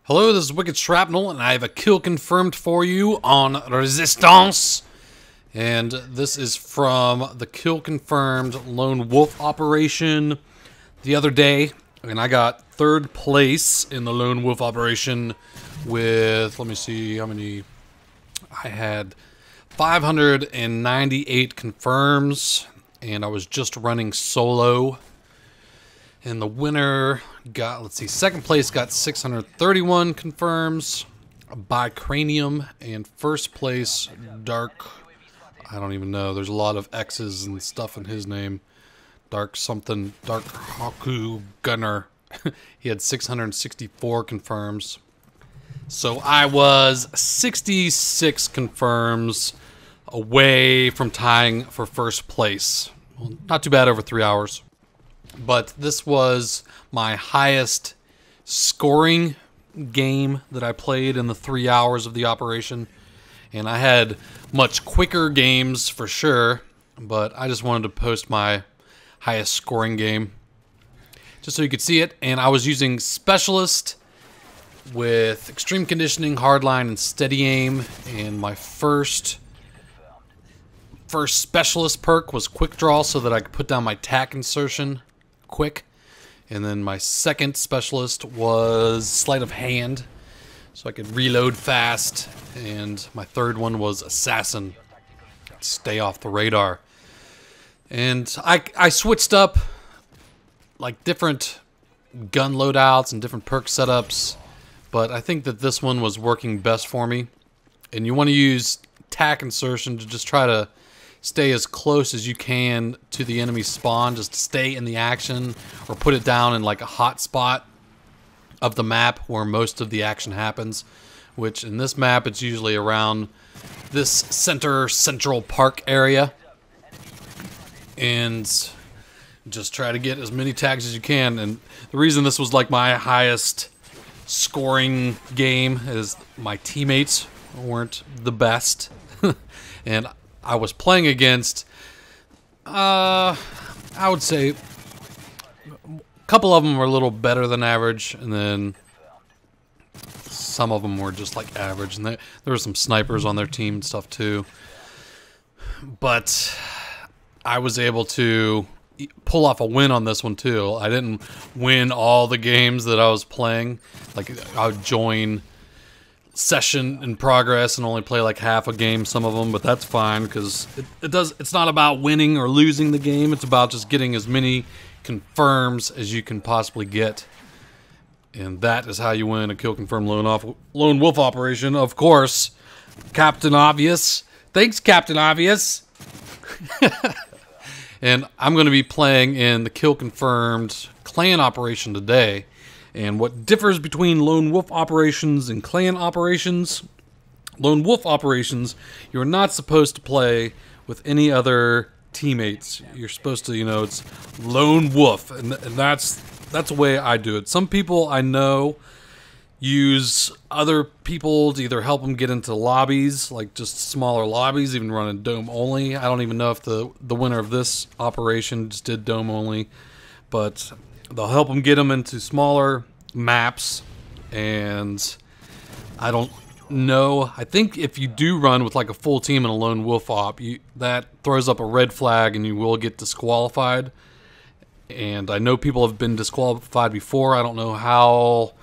Hello, this is Wicked Shrapnel, and I have a kill confirmed for you on Resistance. And this is from the kill confirmed Lone Wolf operation the other day. And I got third place in the Lone Wolf operation with, let me see how many. I had 598 confirms, and I was just running solo. And the winner got, let's see, second place got 631 confirms by Cranium, and first place, Dark, I don't even know, there's a lot of X's and stuff in his name. Dark something, Dark Haku Gunner. He had 664 confirms. So I was 66 confirms away from tying for first place. Well, not too bad over 3 hours. But this was my highest scoring game that I played in the 3 hours of the operation. And I had much quicker games for sure, but I just wanted to post my highest scoring game just so you could see it. And I was using Specialist with Extreme Conditioning, Hardline, and Steady Aim. And my first Specialist perk was Quick Draw so that I could put down my tack insertion quick. And then my second Specialist was Sleight of Hand so I could reload fast. And my third one was Assassin, stay off the radar. And I switched up like different gun loadouts and different perk setups, but I think that this one was working best for me. And you want to use tack insertion to just try to stay as close as you can to the enemy spawn, just to stay in the action, or put it down in like a hot spot of the map where most of the action happens, which in this map it's usually around this central park area. And just try to get as many tags as you can. And the reason this was like my highest scoring game is my teammates weren't the best. And I was playing against, I would say, a couple of them were a little better than average, and then some of them were just like average, and there were some snipers on their team and stuff too. But I was able to pull off a win on this one too. I didn't win all the games that I was playing. Like, I would join session in progress and only play like half a game, some of them, but that's fine because it's not about winning or losing the game. It's about just getting as many confirms as you can possibly get, and that is how you win a kill confirm lone wolf operation. Of course, Captain Obvious. Thanks, Captain Obvious. And I'm going to be playing in the kill confirmed clan operation today. And what differs between lone wolf operations and clan operations: lone wolf operations, you're not supposed to play with any other teammates. You're supposed to, it's lone wolf, and that's the way I do it. Some people I know use other people to either help them get into lobbies, like just smaller lobbies, even running dome only. I don't even know if the winner of this operation just did dome only, but they'll help them get them into smaller maps. And I don't know, I think if you do run with like a full team in a lone wolf op, that throws up a red flag and you will get disqualified. And I know people have been disqualified before. I don't know how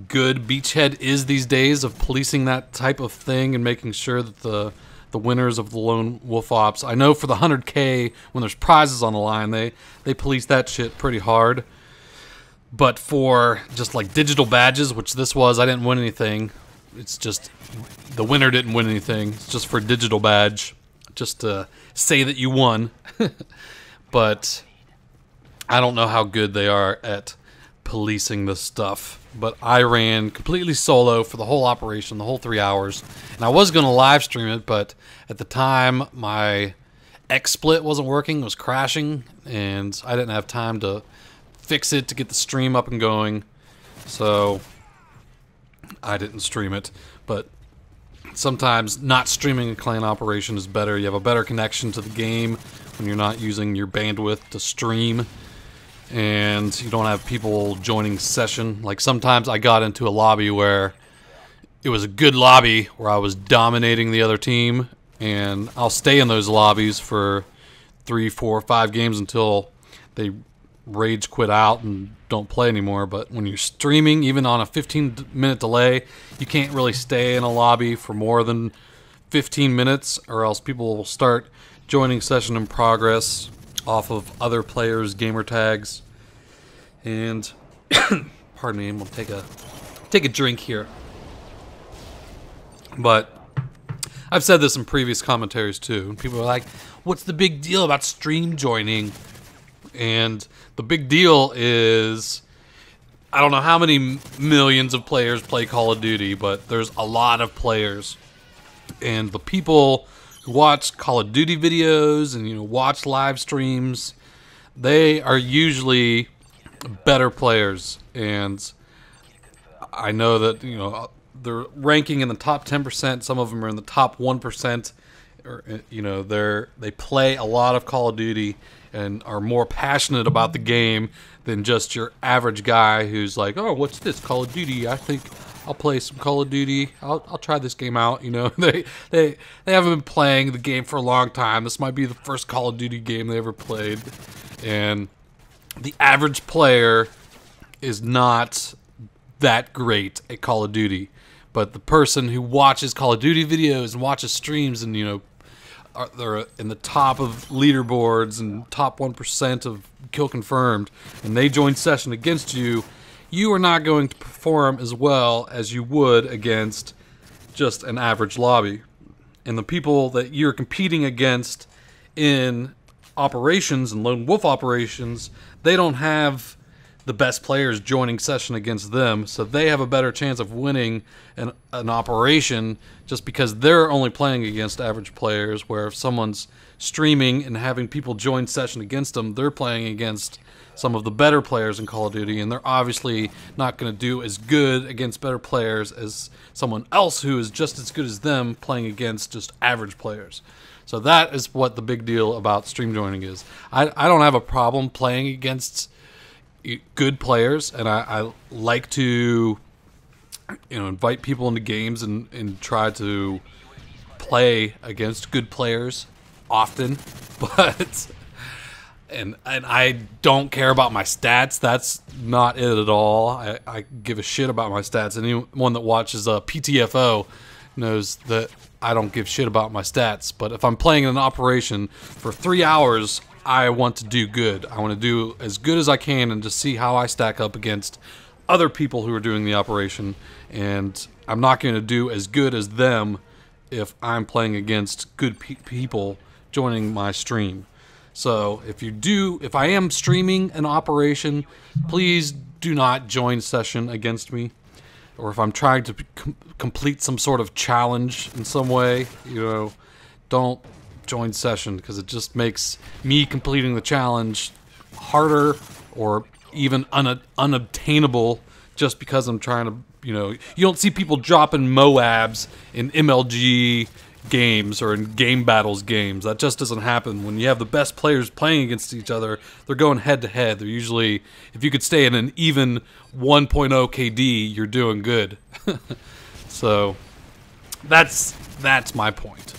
good Beachhead is these days of policing that type of thing and making sure that the winners of the lone wolf ops, I know for the 100K when there's prizes on the line, they police that shit pretty hard. But for just like digital badges, which this was, I didn't win anything. It's just the winner didn't win anything. It's just for a digital badge, just to say that you won. But I don't know how good they are at policing this stuff. But I ran completely solo for the whole operation, the whole 3 hours. And I was going to live stream it, but at the time my XSplit wasn't working, it was crashing, and I didn't have time to fix it to get the stream up and going. So I didn't stream it. But sometimes not streaming a clan operation is better. You have a better connection to the game when you're not using your bandwidth to stream. and you don't have people joining session. Like sometimes I got into a lobby where it was a good lobby where I was dominating the other team, and I'll stay in those lobbies for 3, 4, 5 games until they rage quit out and don't play anymore. But when you're streaming, even on a 15-minute delay, you can't really stay in a lobby for more than 15 minutes, or else people will start joining session in progress off of other players' gamer tags. And pardon me, I'm gonna take a drink here. But I've said this in previous commentaries too. People are like, "What's the big deal about stream joining?" And the big deal is, I don't know how many millions of players play Call of Duty, but there's a lot of players. And the people who watch Call of Duty videos and watch live streams, they are usually better players. And I know that they're ranking in the top 10%. Some of them are in the top 1%. Or, they play a lot of Call of Duty and are more passionate about the game than just your average guy who's like, "Oh, what's this? Call of Duty? I think I'll play some Call of Duty. I'll try this game out." They haven't been playing the game for a long time. This might be the first Call of Duty game they ever played, and the average player is not that great at Call of Duty. But the person who watches Call of Duty videos and watches streams and they're in the top of leaderboards and top 1% of kill confirmed, and they join session against you, you are not going to perform as well as you would against just an average lobby. And the people that you're competing against in operations and lone wolf operations, they don't have the best players joining session against them, so they have a better chance of winning an operation just because they're only playing against average players, where if someone's streaming and having people join session against them, they're playing against some of the better players in Call of Duty, and they're obviously not going to do as good against better players as someone else who is just as good as them playing against just average players. So that is what the big deal about stream joining is. I don't have a problem playing against good players, and I like to invite people into games and try to play against good players often, but and I don't care about my stats. That's not it at all. I give a shit about my stats. Anyone that watches PTFO knows that I don't give shit about my stats. But if I'm playing an operation for 3 hours, I want to do good. I want to do as good as I can and just see how I stack up against other people who are doing the operation. And I'm not going to do as good as them if I'm playing against good people joining my stream. So if I am streaming an operation, please do not join session against me. Or if I'm trying to complete some sort of challenge in some way, don't join session, because it just makes me completing the challenge harder or even unobtainable just because I'm trying to, you don't see people dropping Moabs in MLG games or in game battles games. That just doesn't happen. When you have the best players playing against each other, they're going head to head. They're usually, if you could stay in an even 1.0 KD, you're doing good. So that's my point.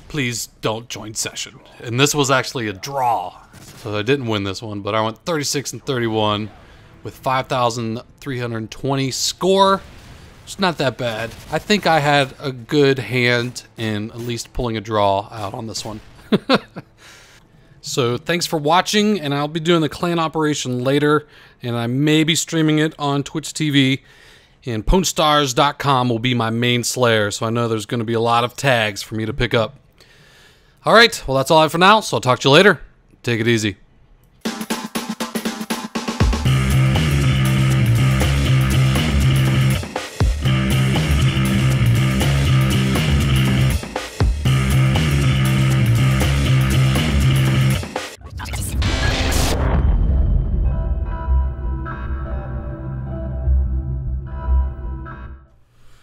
Please don't join session. And this was actually a draw, so I didn't win this one, but I went 36-31 with 5,320 score. It's not that bad. I think I had a good hand in at least pulling a draw out on this one. So thanks for watching, and I'll be doing the clan operation later, and I may be streaming it on Twitch TV, and PwnStars.com will be my main slayer, so I know there's going to be a lot of tags for me to pick up. Alright, well that's all I have for now, so I'll talk to you later. Take it easy.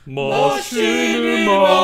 Machinima!